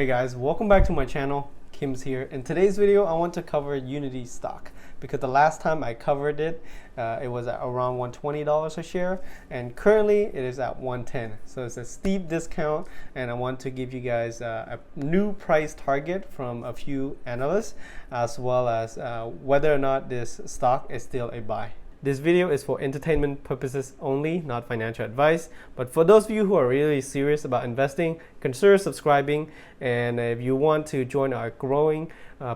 Hey guys, welcome back to my channel. Kim's here. In today's video, I want to cover Unity stock because the last time I covered it, it was at around $120 a share, and currently it is at $110. So it's a steep discount, and I want to give you guys a new price target from a few analysts, as well as whether or not this stock is still a buy. This video is for entertainment purposes only, not financial advice. But for those of you who are really serious about investing, consider subscribing. And if you want to join our growing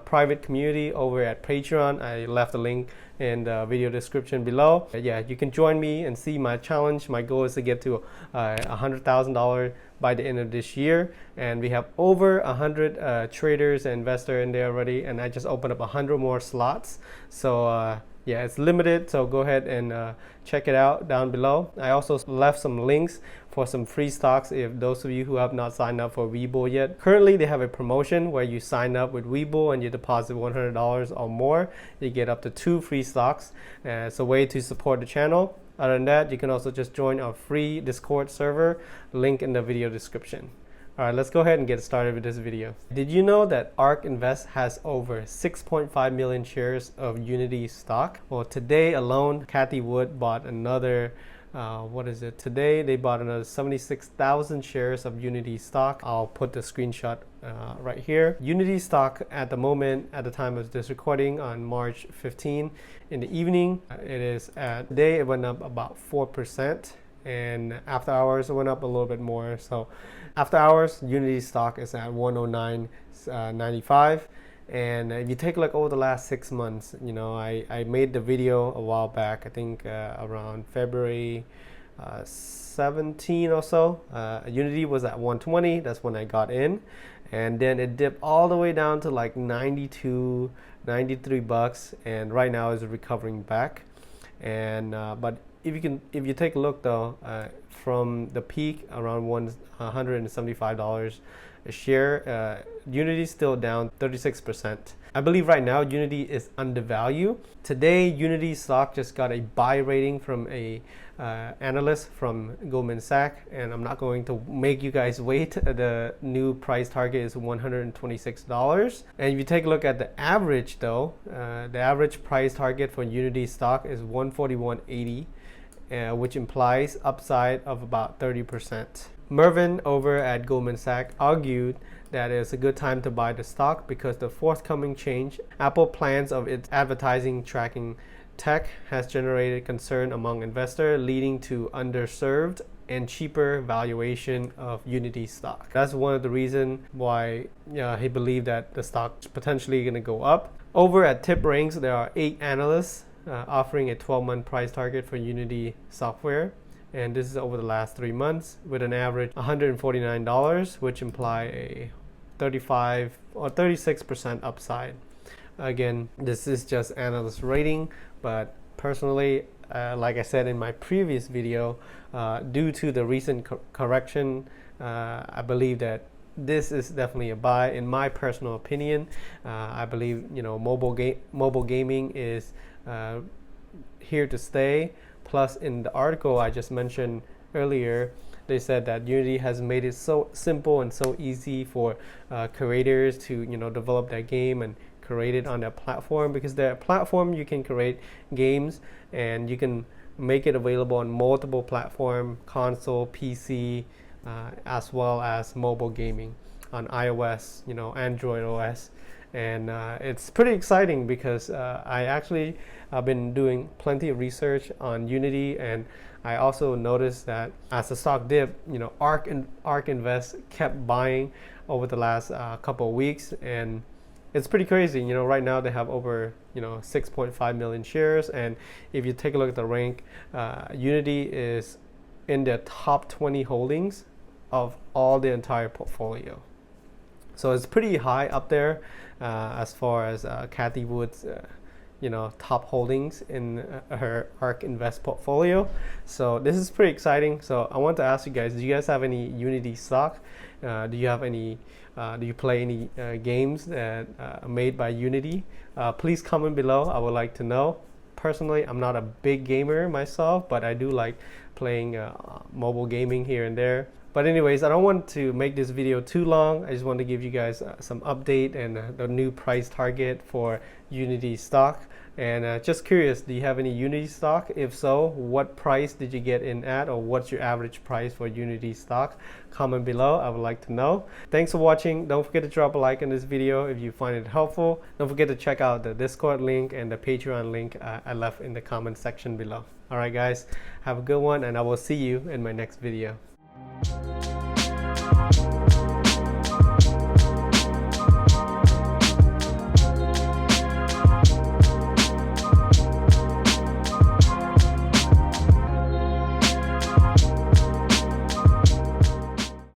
private community over at Patreon, I left a link in the video description below. Yeah, you can join me and see my challenge. My goal is to get to $100,000 by the end of this year. And we have over 100 traders and investors in there already. And I just opened up 100 more slots. So yeah, it's limited, so go ahead and check it out down below. I also left some links for some free stocks if those of you who have not signed up for Webull yet. Currently, they have a promotion where you sign up with Webull and you deposit $100 or more. You get up to 2 free stocks. It's a way to support the channel. Other than that, you can also just join our free Discord server, link in the video description. All right, let's go ahead and get started with this video. Did you know that ARK Invest has over 6.5 million shares of Unity stock? Well, today alone, Cathie Wood bought another, Today they bought another 76,000 shares of Unity stock. I'll put the screenshot right here. Unity stock at the moment, at the time of this recording on March 15 in the evening, today it went up about 4%. And after hours it went up a little bit more. So after hours, Unity stock is at 109.95. And if you take a look over the last 6 months, you know, I made the video a while back, I think around February 17 or so. Unity was at 120, that's when I got in. And then it dipped all the way down to like 92, 93 bucks. And right now is recovering back. And but if you take a look though, from the peak around $175 a share, Unity is still down 36%. I believe right now Unity is undervalued. Today, Unity stock just got a buy rating from a analyst from Goldman Sachs, and I'm not going to make you guys wait. The new price target is $126. And if you take a look at the average though, the average price target for Unity stock is $141.80. Which implies upside of about 30%. Mervyn over at Goldman Sachs argued that it's a good time to buy the stock because the forthcoming change Apple plans of its advertising tracking tech has generated concern among investors, leading to underserved and cheaper valuation of Unity stock. That's one of the reasons why he believed that the stock is potentially going to go up. Over at TipRanks, there are 8 analysts offering a 12-month price target for Unity software, and this is over the last 3 months with an average $149, which imply a 35 or 36% upside. Again, this is just analyst rating, but personally, like I said in my previous video, due to the recent correction, I believe that this is definitely a buy in my personal opinion. I believe mobile gaming is here to stay. Plus, in the article I just mentioned earlier, they said that Unity has made it so simple and so easy for creators to develop their game and create it on their platform, because their platform you can create games and you can make it available on multiple platforms, console, PC, as well as mobile gaming on iOS, Android OS. And it's pretty exciting because I actually have been doing plenty of research on Unity, and I also noticed that as the stock dipped, ARK Invest kept buying over the last couple of weeks, and it's pretty crazy. Right now they have over 6.5 million shares, and if you take a look at the rank, Unity is in their top 20 holdings of all the entire portfolio. So it's pretty high up there as far as Cathie Wood's top holdings in her ARK Invest portfolio. So this is pretty exciting. So I want to ask you guys, do you guys have any Unity stock? Do you play any games that are made by Unity? Please comment below. I would like to know. Personally, I'm not a big gamer myself, but I do like playing mobile gaming here and there. But anyways, I don't want to make this video too long. I just want to give you guys some update and the new price target for Unity stock. And just curious, do you have any Unity stock? If so, what price did you get in at, or what's your average price for Unity stock? Comment below, I would like to know. Thanks for watching. Don't forget to drop a like on this video if you find it helpful. Don't forget to check out the Discord link and the Patreon link I left in the comment section below. Alright guys, have a good one, and I will see you in my next video.